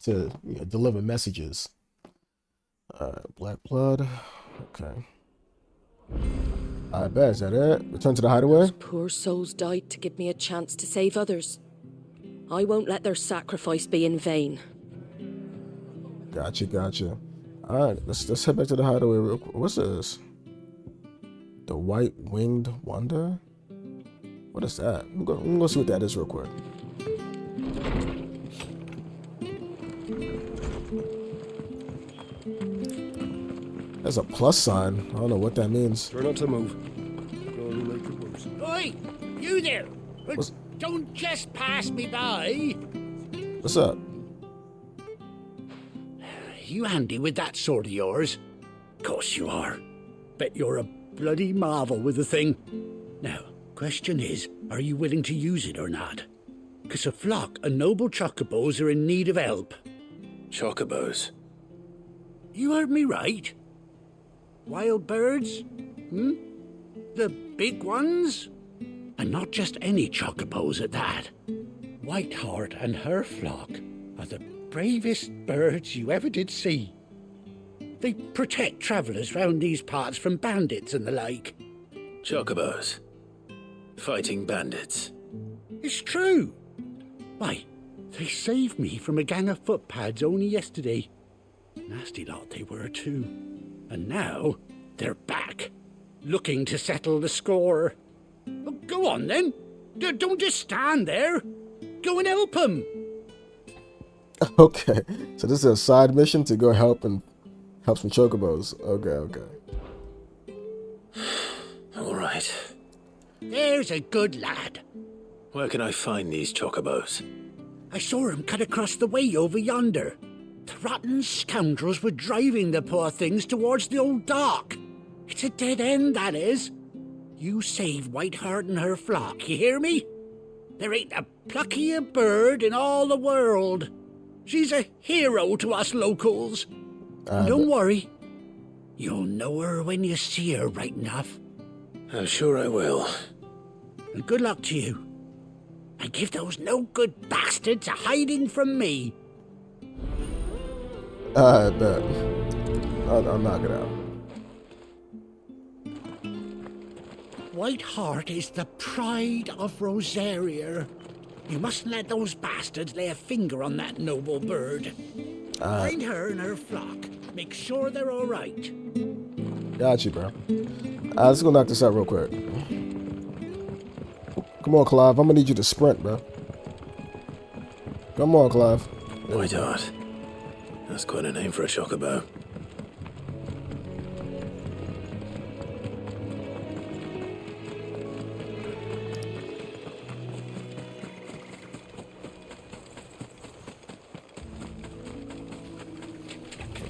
to deliver messages. Black blood. Okay. I bet, is that it? Return to the hideaway? Those poor souls died to give me a chance to save others. I won't let their sacrifice be in vain. Gotcha. Alright, let's head back to the hideaway real quick. What's this? The White Winged Wonder? What is that? I'm gonna see what that is real quick. There's a plus sign. I don't know what that means. Try not to move. Only make it worse. Oi! You there! Don't just pass me by! What's up? you handy with that sword of yours? Course you are. Bet you're a bloody marvel with the thing. Now, question is, are you willing to use it or not? 'Cause a flock of noble chocobos are in need of help. Chocobos? You heard me right. Wild birds? The big ones? And not just any chocobos at that. Whiteheart and her flock are the bravest birds you ever did see. They protect travellers round these parts from bandits and the like. Chocobos? Fighting bandits? It's true. Why, they saved me from a gang of footpads only yesterday. Nasty lot they were too. And now they're back, looking to settle the score. Well, go on then. Don't just stand there. Go and help them. Okay, so this is a side mission to go help some chocobos. Okay. All right. There's a good lad. Where can I find these chocobos? I saw him cut across the way over yonder. The rotten scoundrels were driving the poor things towards the old dock. It's a dead end, that is. You save Whiteheart and her flock, you hear me? There ain't a pluckier bird in all the world. She's a hero to us locals. Don't worry. You'll know her when you see her right enough. I'm sure I will. And good luck to you. And give those no-good bastards a hiding from me. I bet. I'll knock it out. Whiteheart is the pride of Rosaria. You mustn't let those bastards lay a finger on that noble bird. Find her and her flock. Make sure they're all right. Got you, bro. Let's go knock this out real quick. Come on, Clive. I'm gonna need you to sprint, bro. Come on, Clive. Whiteheart. That's quite a name for a chocobo.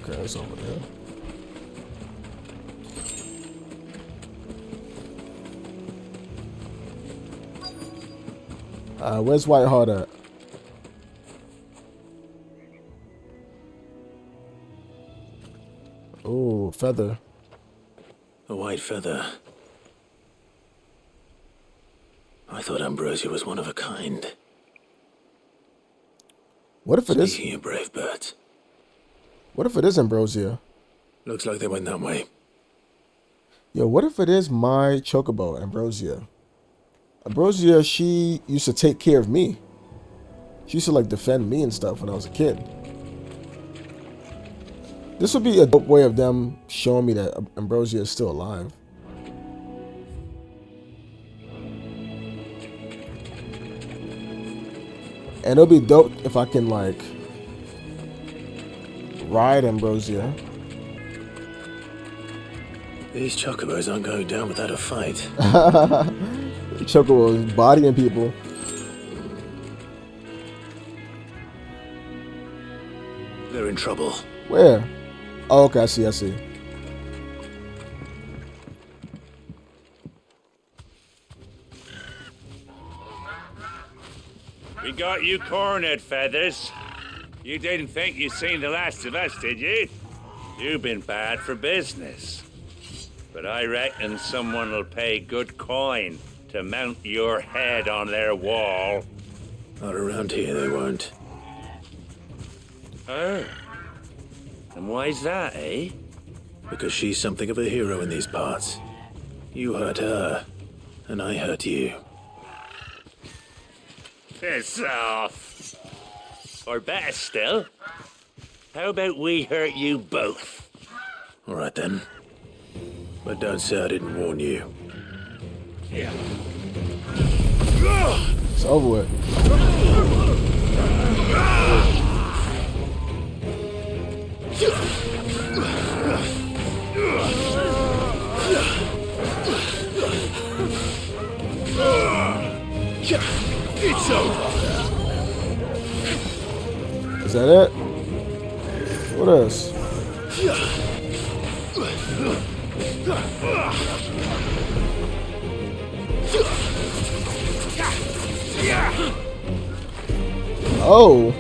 Okay, it's over there. Where's Whiteheart at? Oh, feather. A white feather. I thought Ambrosia was one of a kind. What if it is? Speaking of brave birds. What if it is Ambrosia? Looks like they went that way. Yo, what if it is my chocobo, Ambrosia? Ambrosia, she used to take care of me. She used to like defend me and stuff when I was a kid. This would be a dope way of them showing me that Ambrosia is still alive. And it'll be dope if I can like ride Ambrosia. These chocobos aren't going down without a fight. Chocobos bodying people. They're in trouble. Where? Oh, okay, I see. We got you cornered, Feathers. You didn't think you'd seen the last of us, did you? You've been bad for business. But I reckon someone will pay good coin to mount your head on their wall. Not around here, they won't. Oh. And why's that, eh? Because she's something of a hero in these parts. You hurt her, and I hurt you. Piss off. Or better still, how about we hurt you both? All right then. But don't say I didn't warn you. Yeah. It's over with. It's over. Is that it? What is? Oh.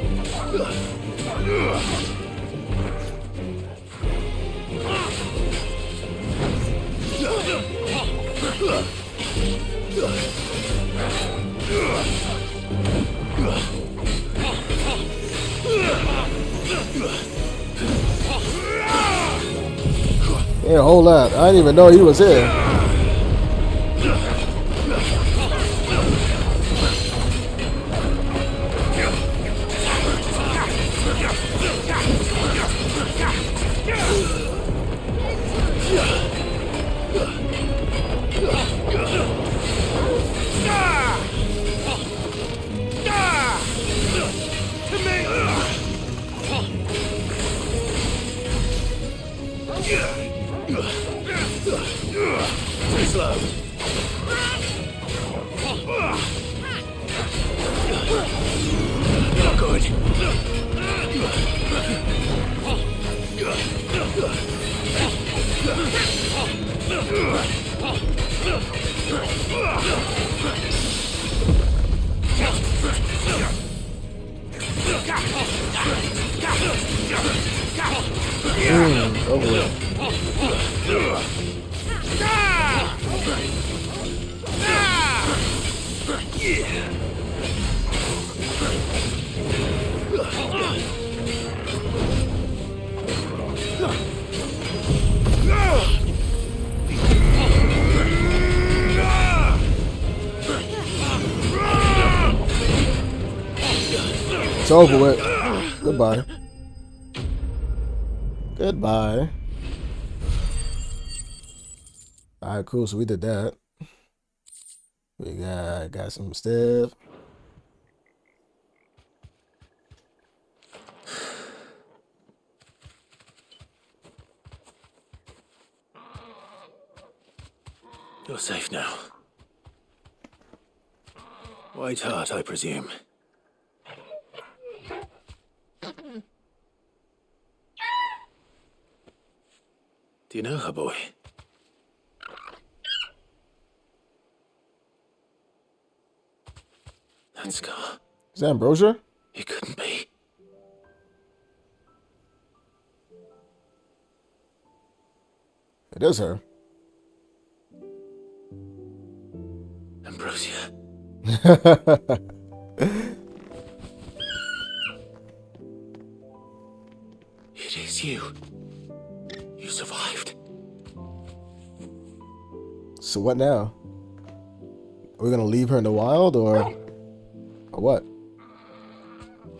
Yeah, hold that. I didn't even know he was here. Too slow. Not good. It's over with. Goodbye. Goodbye. Alright, cool. So we did that. We got some stuff. You're safe now. White Hart, I presume. Do you know her, boy? That scar. Is that Ambrosia? It couldn't be. It is her. Ambrosia. It is you. You survived. So what now? Are we gonna leave her in the wild or what?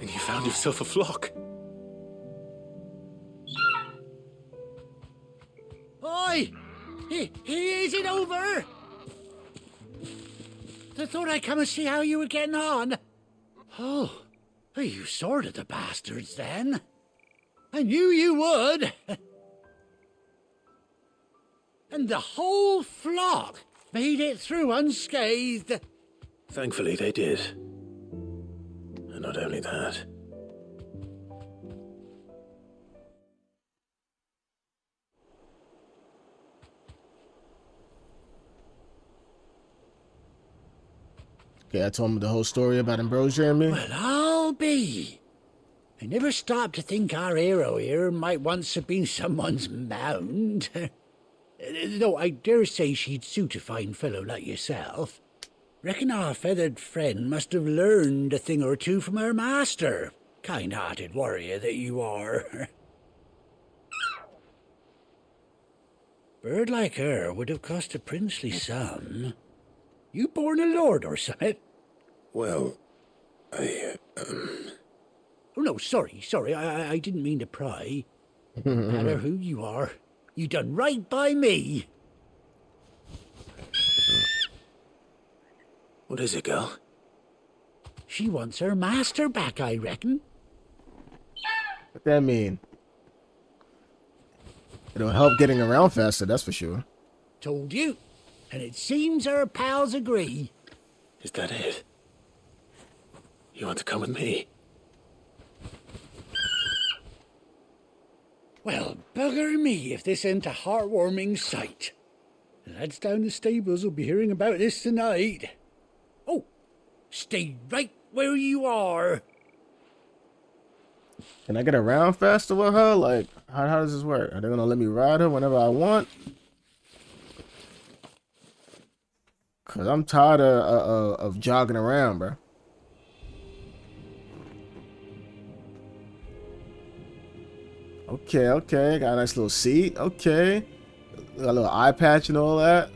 And you found yourself a flock. Oi! Is it over? I thought I'd come and see how you were getting on. Oh, you sorted the bastards then. I knew you would. And the whole flock made it through unscathed. Thankfully, they did. And not only that. Okay, I told him the whole story about Ambrosia and me. Well, I'll be. I never stopped to think our hero here might once have been someone's mound. Though I dare say she'd suit a fine fellow like yourself. Reckon our feathered friend must have learned a thing or two from her master. Kind-hearted warrior that you are. Bird like her would have cost a princely sum. You born a lord or something? Well, Oh, no, sorry. I didn't mean to pry. No matter who you are, you done right by me. What is it, girl? She wants her master back, I reckon. What that mean? It'll help getting around faster, that's for sure. Told you. And it seems her pals agree. Is that it? You want to come with me? Bugger me if this ain't a heartwarming sight. The lads down the stables will be hearing about this tonight. Oh, stay right where you are. Can I get around faster with her? Like, how does this work? Are they gonna let me ride her whenever I want? Cause I'm tired of jogging around, bro. Okay. Got a nice little seat. Okay. Got a little eye patch and all that.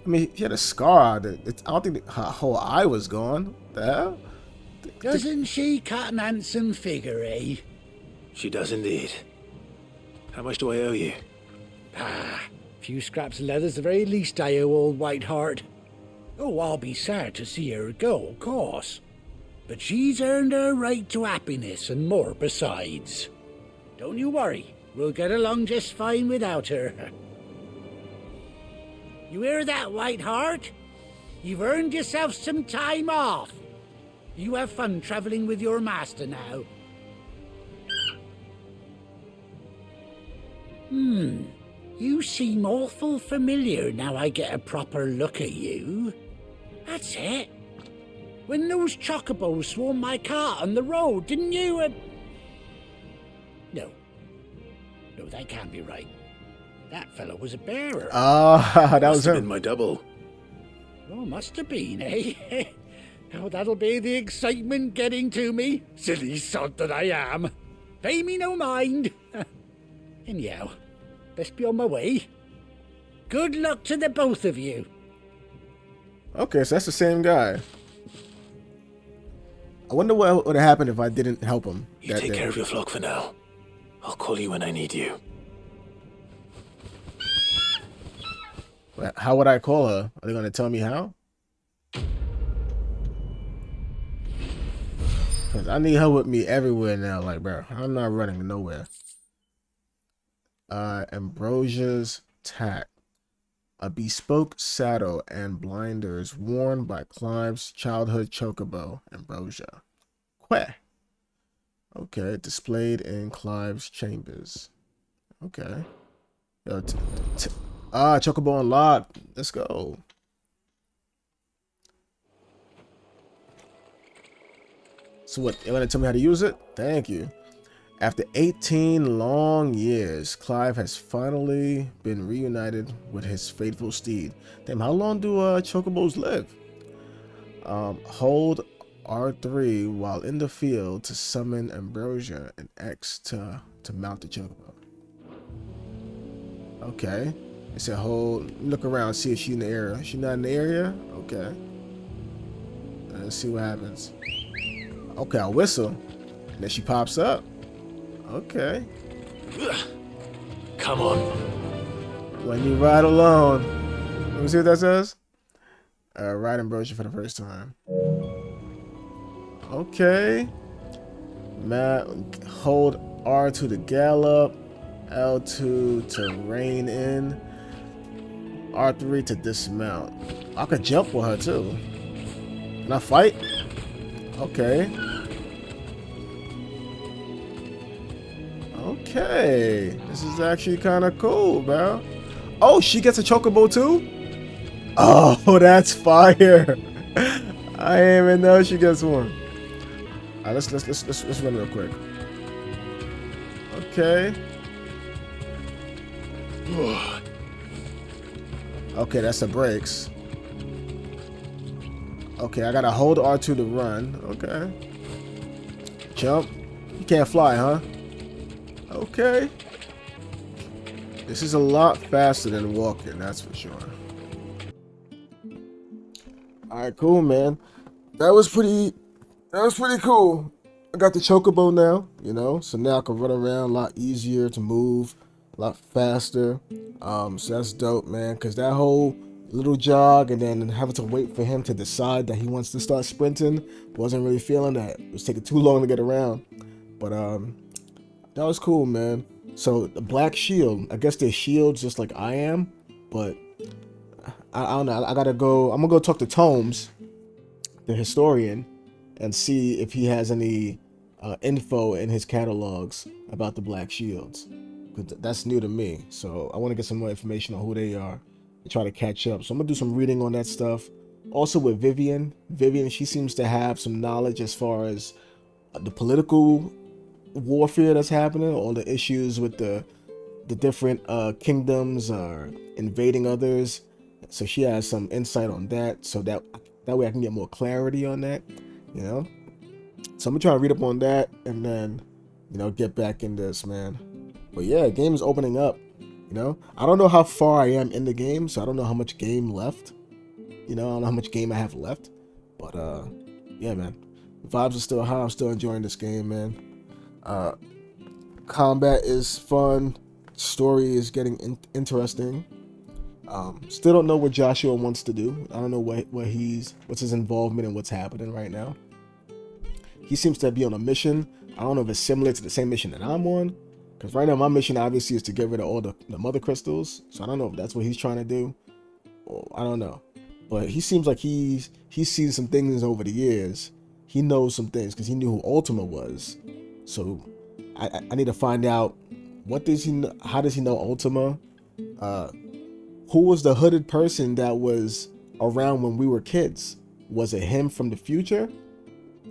I mean, she had a scar. I don't think her whole eye was gone. What the hell? Doesn't she cut an handsome figure, eh? She does indeed. How much do I owe you? A few scraps of leather's the very least I owe old Whiteheart. Oh, I'll be sad to see her go, of course. But she's earned her right to happiness and more besides. Don't you worry, we'll get along just fine without her. You hear that, Whiteheart? You've earned yourself some time off. You have fun traveling with your master now. You seem awful familiar now I get a proper look at you. That's it. When those chocobos swarmed my cart on the road, didn't you? No, that can't be right. That fellow was a bearer. That was him. Been my double. Oh, must have been, eh? Oh, that'll be the excitement getting to me. Silly sod that I am. Pay me no mind. Anyhow, best be on my way. Good luck to the both of you. Okay, so that's the same guy. I wonder what would have happened if I didn't help him. You take care of your flock for now. I'll call you when I need you. How would I call her? Are they going to tell me how? Because I need her with me everywhere now. Like, bro, I'm not running nowhere. Ambrosia's tack. A bespoke saddle and blinders worn by Clive's childhood chocobo, Ambrosia. Queh. Okay, displayed in Clive's chambers. Okay. Chocobo unlocked. Let's go. So what, you're gonna tell me how to use it? Thank you. After 18 long years, Clive has finally been reunited with his faithful steed. Damn, how long do chocobos live? Hold R3 while in the field to summon Ambrosia, and X to mount the chocobo. Okay. It said hold, look around, see if she's in the area. She's not in the area? Okay. Let's see what happens. Okay, I whistle. And then she pops up. Okay. Come on. When you ride alone. Let me see what that says. Ride Ambrosia for the first time. Okay. Hold R2 to gallop. L2 to rein in. R3 to dismount. I could jump with her too. Can I fight? Okay. Okay. This is actually kind of cool, bro. Oh, she gets a chocobo too? Oh, that's fire. I didn't even know she gets one. All right, let's run real quick. Okay. Okay, that's the brakes. Okay, I gotta hold R2 to run. Okay. Jump. You can't fly, huh? Okay. This is a lot faster than walking, that's for sure. Alright, cool, man. That was pretty cool. I got the chocobo now, you know, so now I can run around a lot easier to move, a lot faster. So that's dope, man, because that whole little jog and then having to wait for him to decide that he wants to start sprinting, wasn't really feeling that. It was taking too long to get around. But that was cool, man. So the Black Shield, I guess they're shields just like I am, but I don't know. I'm gonna go talk to Tomes, the historian, and see if he has any info in his catalogs about the Black Shields. because that's new to me. So I want to get some more information on who they are and try to catch up. So I'm gonna do some reading on that stuff. Also with Vivian, she seems to have some knowledge as far as the political warfare that's happening, all the issues with the different kingdoms are invading others. So she has some insight on that, so that way I can get more clarity on that, you know. So I'm gonna try to read up on that and then, you know, get back in this, man. But yeah, game is opening up, you know. I don't know how far I am in the game, so I don't know how much game left. You know, I don't know how much game I have left. But yeah, man. Vibes are still high. I'm still enjoying this game, man. Combat is fun. Story is getting interesting. Still don't know what Joshua wants to do. I don't know what's his involvement and what's happening right now. He seems to be on a mission. I don't know if it's similar to the same mission that I'm on, because right now my mission obviously is to get rid of all the mother crystals. So I don't know if that's what he's trying to do, or I don't know. But he seems like he's seen some things over the years. He knows some things because he knew who Ultima was. So I need to find out how does he know Ultima? Who was the hooded person that was around when we were kids? Was it him from the future?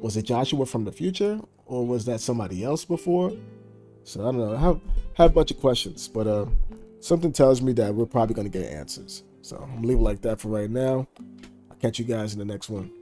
Was it Joshua from the future? Or was that somebody else before? So I don't know. I have a bunch of questions, but something tells me that we're probably going to get answers. So I'm going to leave it like that for right now. I'll catch you guys in the next one.